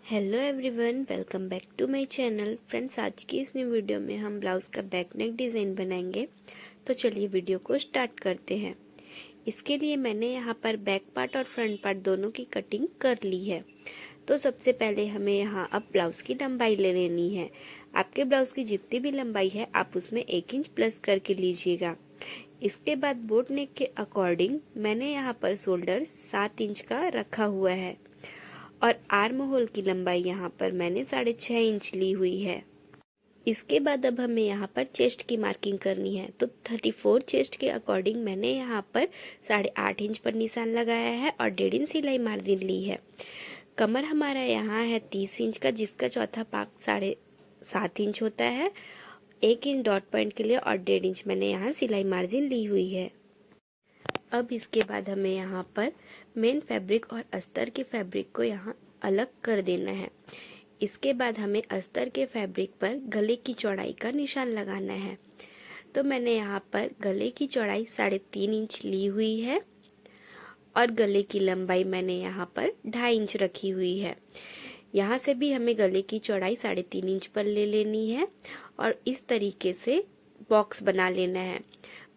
Hello everyone, welcome back to my channel. Friends, आज की इस न्यू वीडियो में हम ब्लाउज़ का बैक नेक डिज़ाइन बनाएंगे। तो चलिए वीडियो को स्टार्ट करते हैं। इसके लिए मैंने यहाँ पर बैक पार्ट और फ्रंट पार्ट दोनों की कटिंग कर ली है। तो सबसे पहले हमें यहाँ अब ब्लाउज़ की लंबाई ले लेनी है। आपके ब्लाउज़ की जितनी भी लंबाई है आप उसमें 1 इंच प्लस करके लीजिएगा। इसके बाद बोट नेक के अकॉर्डिंग मैंने यहाँ पर शोल्डर 7 इंच का रखा हुआ है और आर्म होल की लंबाई यहाँ पर मैंने 6.5 इंच ली हुई है। इसके बाद अब हमें यहाँ पर चेस्ट की मार्किंग करनी है। तो 34 चेस्ट के अकॉर्डिंग मैंने यहाँ पर 8.5 इंच पर निशान लगाया है और 1.5 इंच सिलाई मार्जिन ली है। कमर हमारा यहाँ है 30 इंच का, जिसका चौथा पाग 7.5 इंच होता है। 1 इंच डॉट पॉइंट के लिए और 1.5 इंच मैंने यहाँ सिलाई मार्जिन ली हुई है। अब इसके बाद हमें यहाँ पर मेन फैब्रिक और अस्तर के फैब्रिक को यहाँ अलग कर देना है। इसके बाद हमें अस्तर के फैब्रिक पर गले की चौड़ाई का निशान लगाना है। तो मैंने यहाँ पर गले की चौड़ाई 3.5 इंच ली हुई है और गले की लंबाई मैंने यहाँ पर 2.5 इंच रखी हुई है। यहाँ से भी हमें गले की चौड़ाई 3.5 इंच पर ले लेनी है और इस तरीके से बॉक्स बना लेना है।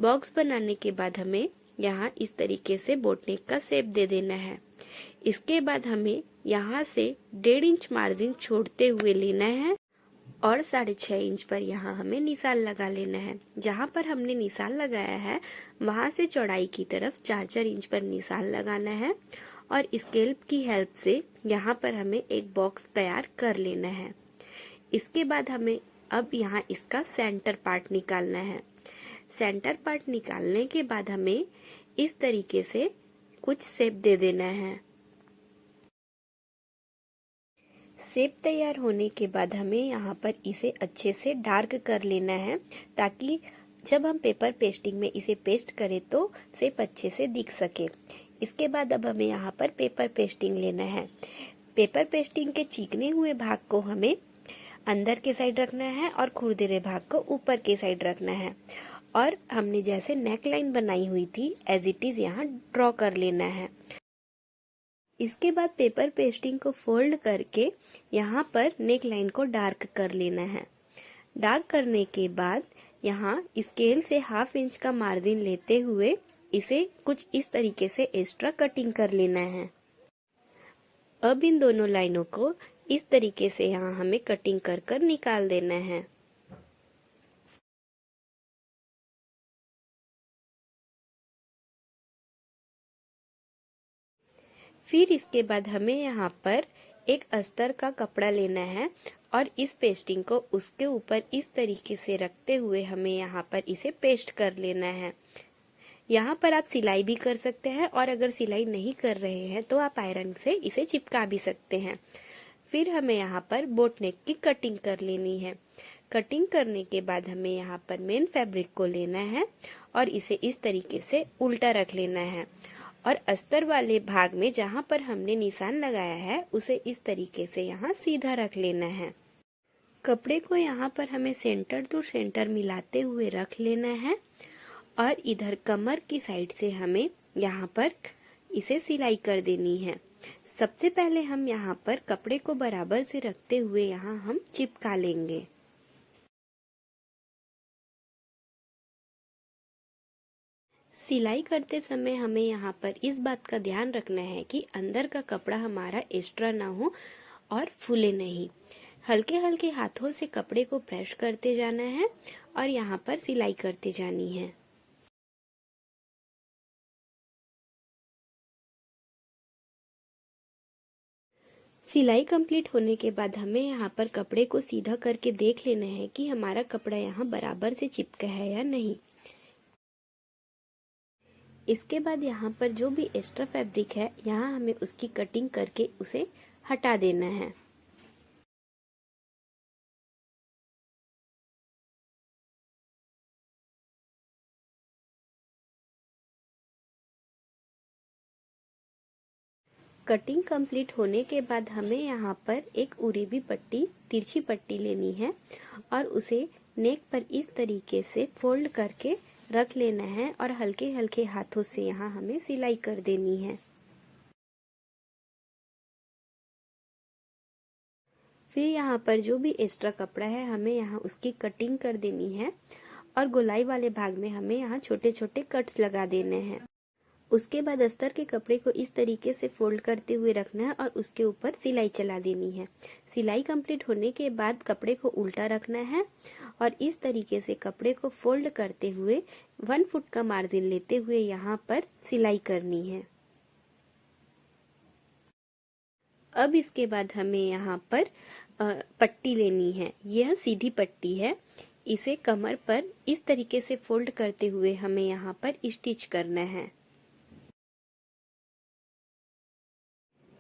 बॉक्स बनाने के बाद हमें यहाँ इस तरीके से बोट नेक का शेप दे देना है। इसके बाद हमें यहाँ से 1.5 इंच मार्जिन छोड़ते हुए लेना है और 6.5 इंच पर यहाँ हमें निशान लगा लेना है। जहाँ पर हमने निशान लगाया है वहाँ से चौड़ाई की तरफ 4-4 इंच पर निशान लगाना है और स्केल की हेल्प से यहाँ पर हमें एक बॉक्स तैयार कर लेना है। इसके बाद हमें अब यहाँ इसका सेंटर पार्ट निकालना है। सेंटर पार्ट निकालने के बाद हमें इस तरीके से कुछ शेप दे देना है। शेप तैयार होने के बाद हमें यहाँ पर इसे अच्छे से डार्क कर लेना है, ताकि जब हम पेपर पेस्टिंग में इसे पेस्ट करें तो शेप अच्छे से दिख सके। इसके बाद अब हमें यहाँ पर पेपर पेस्टिंग लेना है। पेपर पेस्टिंग के चिकने हुए भाग को हमें अंदर के साइड रखना है और खुरदरे भाग को ऊपर के साइड रखना है और हमने जैसे नेक लाइन बनाई हुई थी एज इट इज यहाँ ड्रॉ कर लेना है। इसके बाद पेपर पेस्टिंग को फोल्ड करके यहाँ पर नेक लाइन को डार्क कर लेना है। डार्क करने के बाद यहाँ स्केल से 1/2 इंच का मार्जिन लेते हुए इसे कुछ इस तरीके से एक्स्ट्रा कटिंग कर लेना है। अब इन दोनों लाइनों को इस तरीके से यहाँ हमें कटिंग कर कर निकाल देना है। फिर इसके बाद हमें यहाँ पर एक अस्तर का कपड़ा लेना है और इस पेस्टिंग को उसके ऊपर इस तरीके से रखते हुए हमें यहाँ पर इसे पेस्ट कर लेना है। यहाँ पर आप सिलाई भी कर सकते हैं और अगर सिलाई नहीं कर रहे हैं तो आप आयरन से इसे चिपका भी सकते हैं। फिर हमें यहाँ पर बोट नेक की कटिंग कर लेनी है। कटिंग करने के बाद हमें यहाँ पर मेन फैब्रिक को लेना है और इसे इस तरीके से उल्टा रख लेना है और अस्तर वाले भाग में जहाँ पर हमने निशान लगाया है उसे इस तरीके से यहाँ सीधा रख लेना है। कपड़े को यहाँ पर हमें सेंटर टू सेंटर मिलाते हुए रख लेना है और इधर कमर की साइड से हमें यहाँ पर इसे सिलाई कर देनी है। सबसे पहले हम यहाँ पर कपड़े को बराबर से रखते हुए यहाँ हम चिपका लेंगे। सिलाई करते समय हमें यहाँ पर इस बात का ध्यान रखना है कि अंदर का कपड़ा हमारा एक्स्ट्रा ना हो और फूले नहीं। हल्के हल्के हाथों से कपड़े को प्रेस करते जाना है और यहाँ पर सिलाई करते जानी है। सिलाई कंप्लीट होने के बाद हमें यहाँ पर कपड़े को सीधा करके देख लेना है कि हमारा कपड़ा यहाँ बराबर से चिपका है या नहीं। इसके बाद यहाँ पर जो भी एक्स्ट्रा फैब्रिक है यहाँ हमें उसकी कटिंग करके उसे हटा देना है। कटिंग कंप्लीट होने के बाद हमें यहाँ पर एक उरीबी पट्टी, तिरछी पट्टी लेनी है और उसे नेक पर इस तरीके से फोल्ड करके रख लेना है और हल्के हल्के हाथों से यहाँ हमें सिलाई कर देनी है। फिर यहाँ पर जो भी एक्स्ट्रा कपड़ा है हमें यहाँ उसकी कटिंग कर देनी है और गोलाई वाले भाग में हमें यहाँ छोटे छोटे कट्स लगा देने हैं। उसके बाद अस्तर के कपड़े को इस तरीके से फोल्ड करते हुए रखना है और उसके ऊपर सिलाई चला देनी है। सिलाई कंप्लीट होने के बाद कपड़े को उल्टा रखना है और इस तरीके से कपड़े को फोल्ड करते हुए 1 फुट का मार्जिन लेते हुए यहाँ पर सिलाई करनी है। अब इसके बाद हमें यहाँ पर पट्टी लेनी है। यह सीधी पट्टी है। इसे कमर पर इस तरीके से फोल्ड करते हुए हमें यहाँ पर स्टिच करना है।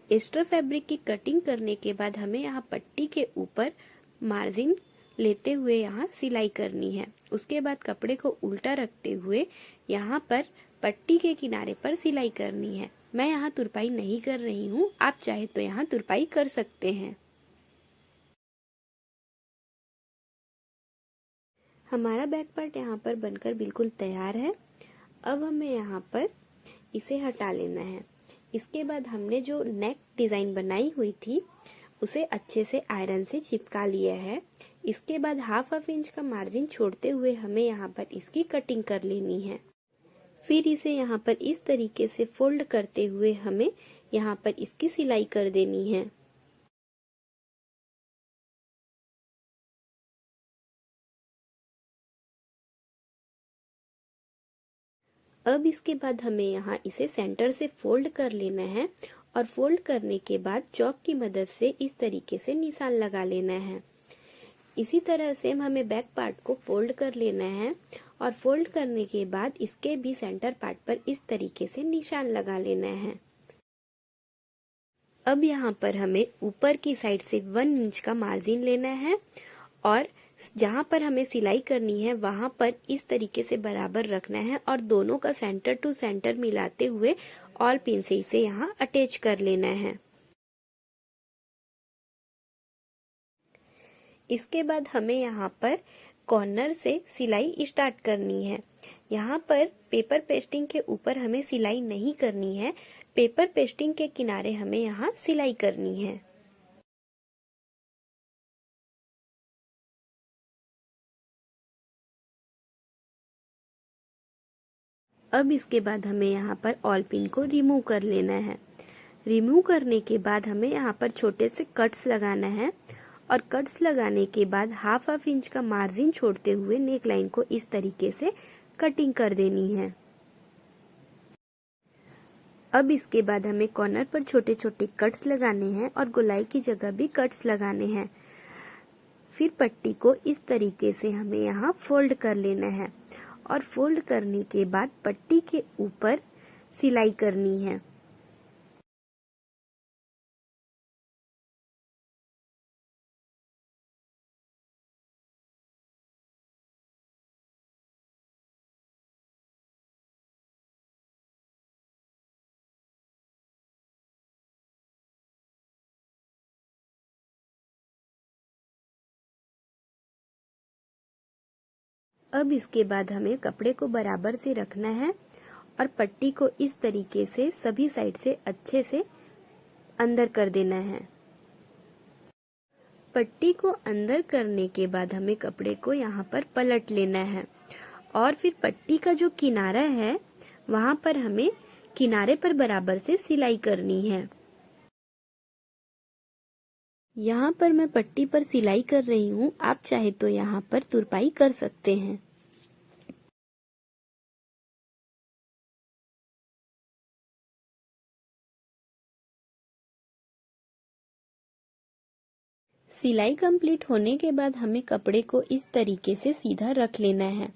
एक्स्ट्रा फैब्रिक की कटिंग करने के बाद हमें यहाँ पट्टी के ऊपर मार्जिन लेते हुए यहाँ सिलाई करनी है। उसके बाद कपड़े को उल्टा रखते हुए यहाँ पर पट्टी के किनारे पर सिलाई करनी है। मैं यहाँ तुरपाई नहीं कर रही हूँ, आप चाहे तो यहाँ तुरपाई कर सकते हैं। हमारा बैक पार्ट यहाँ पर बनकर बिल्कुल तैयार है। अब हमें यहाँ पर इसे हटा लेना है। इसके बाद हमने जो नेक डिजाइन बनाई हुई थी उसे अच्छे से आयरन से चिपका लिया है। इसके बाद हाफ इंच का मार्जिन छोड़ते हुए हमें यहाँ पर इसकी कटिंग कर लेनी है। फिर इसे यहाँ पर इस तरीके से फोल्ड करते हुए हमें यहाँ पर इसकी सिलाई कर देनी है। अब इसके बाद हमें यहाँ इसे सेंटर से फोल्ड कर लेना है और फोल्ड करने के बाद चॉक की मदद से इस तरीके से निशान लगा लेना है। इसी तरह से हमें बैक पार्ट को फोल्ड कर लेना है और फोल्ड करने के बाद इसके भी सेंटर पार्ट पर इस तरीके से निशान लगा लेना है। अब यहाँ पर हमें ऊपर की साइड से 1 इंच का मार्जिन लेना है और जहाँ पर हमें सिलाई करनी है वहां पर इस तरीके से बराबर रखना है और दोनों का सेंटर टू सेंटर मिलाते हुए ऑल पिन से इसे यहाँ अटैच कर लेना है। इसके बाद हमें यहाँ पर कॉर्नर से सिलाई स्टार्ट करनी है। यहाँ पर पेपर पेस्टिंग के ऊपर हमें सिलाई नहीं करनी है, पेपर पेस्टिंग के किनारे हमें यहाँ सिलाई करनी है। अब इसके बाद हमें यहाँ पर ऑल पिन को रिमूव कर लेना है। रिमूव करने के बाद हमें यहाँ पर छोटे से कट्स लगाना है और कट्स लगाने के बाद हाफ इंच का मार्जिन छोड़ते हुए नेक लाइन को इस तरीके से कटिंग कर देनी है। अब इसके बाद हमें कॉर्नर पर छोटे छोटे कट्स लगाने हैं और गोलाई की जगह भी कट्स लगाने हैं। फिर पट्टी को इस तरीके से हमें यहाँ फोल्ड कर लेना है और फोल्ड करने के बाद पट्टी के ऊपर सिलाई करनी है। अब इसके बाद हमें कपड़े को बराबर से रखना है और पट्टी को इस तरीके से सभी साइड से अच्छे से अंदर कर देना है। पट्टी को अंदर करने के बाद हमें कपड़े को यहाँ पर पलट लेना है और फिर पट्टी का जो किनारा है वहां पर हमें किनारे पर बराबर से सिलाई करनी है। यहाँ पर मैं पट्टी पर सिलाई कर रही हूँ, आप चाहे तो यहाँ पर तुरपाई कर सकते हैं। सिलाई कंप्लीट होने के बाद हमें कपड़े को इस तरीके से सीधा रख लेना है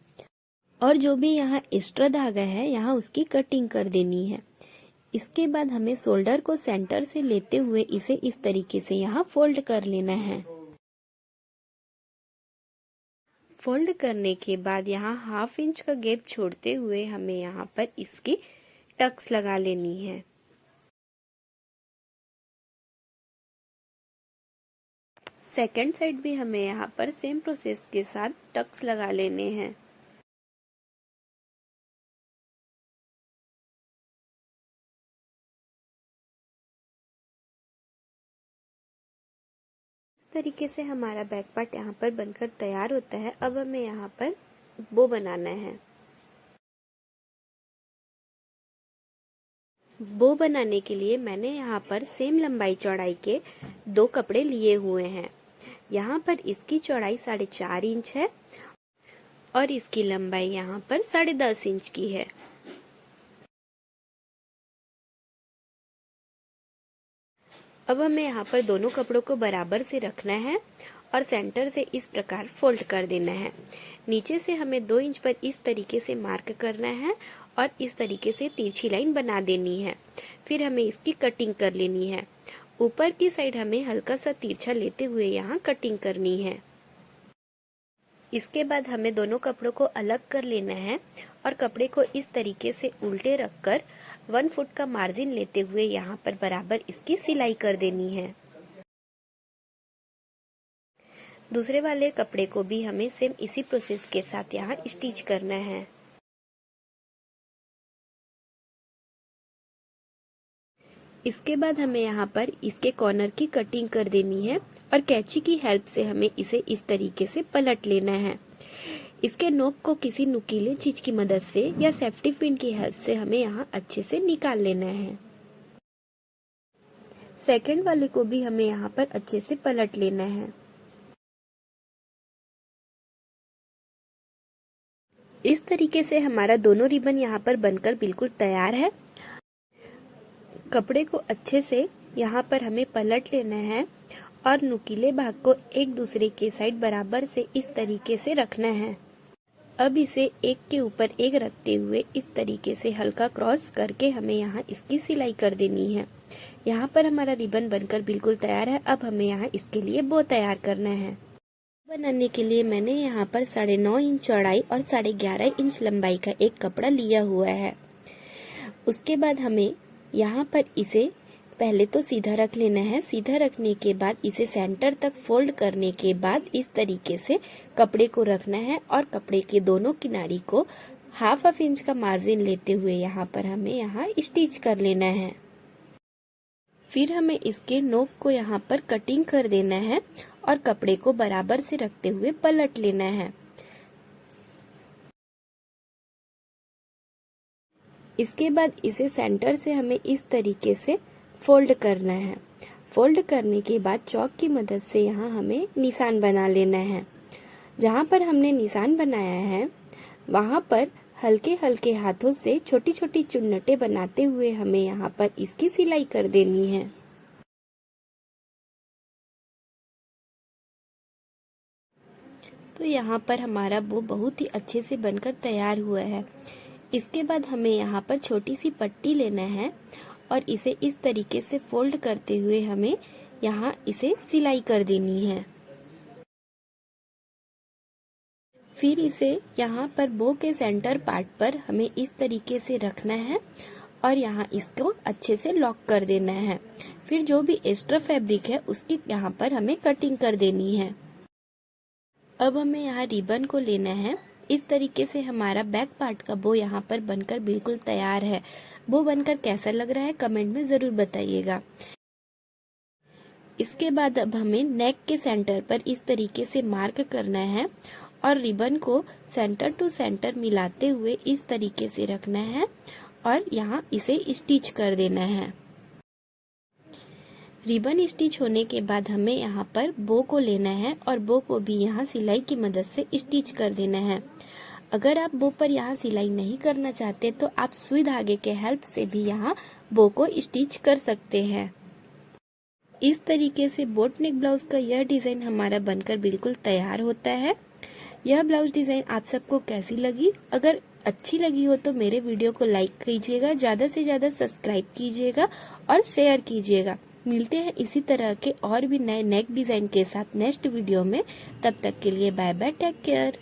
और जो भी यहाँ एक्स्ट्रा धागा है यहाँ उसकी कटिंग कर देनी है। इसके बाद हमें शोल्डर को सेंटर से लेते हुए इसे इस तरीके से यहाँ फोल्ड कर लेना है। फोल्ड करने के बाद यहाँ हाफ इंच का गैप छोड़ते हुए हमें यहाँ पर इसकी टक्स लगा लेनी है। सेकंड साइड भी हमें यहाँ पर सेम प्रोसेस के साथ टक्स लगा लेने हैं। तरीके से हमारा बैक पार्ट यहाँ पर बनकर तैयार होता है। अब हमें यहाँ पर बो बनाना है। बो बनाने के लिए मैंने यहाँ पर सेम लंबाई चौड़ाई के 2 कपड़े लिए हुए हैं। यहाँ पर इसकी चौड़ाई 4.5 इंच है और इसकी लंबाई यहाँ पर 10.5 इंच की है। अब हमें यहाँ पर दोनों कपड़ों को बराबर से रखना है और सेंटर से इस प्रकार फोल्ड कर देना है। नीचे से हमें 2 इंच पर इस तरीके से मार्क करना है और इस तरीके से तिरछी लाइन बना देनी है। फिर हमें इसकी कटिंग कर लेनी है। ऊपर की साइड हमें हल्का सा तिरछा लेते हुए यहाँ कटिंग करनी है। इसके बाद हमें दोनों कपड़ों को अलग कर लेना है और कपड़े को इस तरीके से उल्टे रखकर 1 फुट का मार्जिन लेते हुए यहाँ पर बराबर इसकी सिलाई कर देनी है। दूसरे वाले कपड़े को भी हमें सेम इसी प्रोसेस के साथ यहाँ स्टिच करना है। इसके बाद हमें यहाँ पर इसके कॉर्नर की कटिंग कर देनी है और कैंची की हेल्प से हमें इसे इस तरीके से पलट लेना है। इसके नोक को किसी नुकीले चीज की मदद से या सेफ्टी पिन की हेल्प से हमें यहाँ अच्छे से निकाल लेना है। सेकंड वाले को भी हमें यहाँ पर अच्छे से पलट लेना है। इस तरीके से हमारा दोनों रिबन यहाँ पर बनकर बिल्कुल तैयार है। कपड़े को अच्छे से यहाँ पर हमें पलट लेना है और नुकीले भाग को एक दूसरे के साइड बराबर से इस तरीके से रखना है। अब इसे एक के ऊपर एक रखते हुए इस तरीके से हल्का क्रॉस करके हमें यहाँ इसकी सिलाई कर देनी है। यहाँ पर हमारा रिबन बनकर बिल्कुल तैयार है। अब हमें यहाँ इसके लिए बो तैयार करना है। बनाने के लिए मैंने यहाँ पर 9.5 इंच चौड़ाई और 11.5 इंच लंबाई का एक कपड़ा लिया हुआ है। उसके बाद हमें यहाँ पर इसे पहले तो सीधा रख लेना है। सीधा रखने के बाद इसे सेंटर तक फोल्ड करने के बाद इस तरीके से कपड़े को रखना है और कपड़े के दोनों किनारी को हाफ इंच का मार्जिन लेते हुए यहाँ पर हमें यहाँ स्टिच कर लेना है। फिर हमें इसके नोक को यहाँ पर कटिंग कर देना है और कपड़े को बराबर से रखते हुए पलट लेना है। इसके बाद इसे सेंटर से हमें इस तरीके से फोल्ड करना है। फोल्ड करने के बाद चॉक की मदद से यहाँ हमें निशान बना लेना है। जहाँ पर हमने निशान बनाया है वहाँ पर हल्के हल्के हाथों से छोटी छोटी चुन्नटें बनाते हुए हमें यहाँ पर इसकी सिलाई कर देनी है। तो यहाँ पर हमारा बो बहुत ही अच्छे से बनकर तैयार हुआ है। इसके बाद हमें यहाँ पर छोटी सी पट्टी लेना है और इसे इस तरीके से फोल्ड करते हुए हमें यहाँ इसे सिलाई कर देनी है। फिर इसे यहाँ पर बो के सेंटर पार्ट पर हमें इस तरीके से रखना है और यहाँ इसको अच्छे से लॉक कर देना है। फिर जो भी एक्स्ट्रा फैब्रिक है उसकी यहाँ पर हमें कटिंग कर देनी है। अब हमें यहाँ रिबन को लेना है। इस तरीके से हमारा बैक पार्ट का बो यहाँ पर बनकर बिल्कुल तैयार है। बो बनकर कैसा लग रहा है कमेंट में ज़रूर बताइएगा। इसके बाद अब हमें नेक के सेंटर पर इस तरीके से मार्क करना है और रिबन को सेंटर टू सेंटर मिलाते हुए इस तरीके से रखना है और यहाँ इसे स्टिच कर देना है। रिबन स्टिच होने के बाद हमें यहाँ पर बो को लेना है और बो को भी यहाँ सिलाई की मदद से स्टिच कर देना है। अगर आप बो पर यहाँ सिलाई नहीं करना चाहते तो आप सुई धागे के हेल्प से भी यहाँ बो को स्टिच कर सकते हैं। इस तरीके से बोट नेक ब्लाउज का यह डिज़ाइन हमारा बनकर बिल्कुल तैयार होता है। यह ब्लाउज डिज़ाइन आप सबको कैसी लगी? अगर अच्छी लगी हो तो मेरे वीडियो को लाइक कीजिएगा, ज़्यादा से ज़्यादा सब्सक्राइब कीजिएगा और शेयर कीजिएगा। मिलते हैं इसी तरह के और भी नए नेक डिज़ाइन के साथ नेक्स्ट वीडियो में। तब तक के लिए बाय बाय, टेक केयर।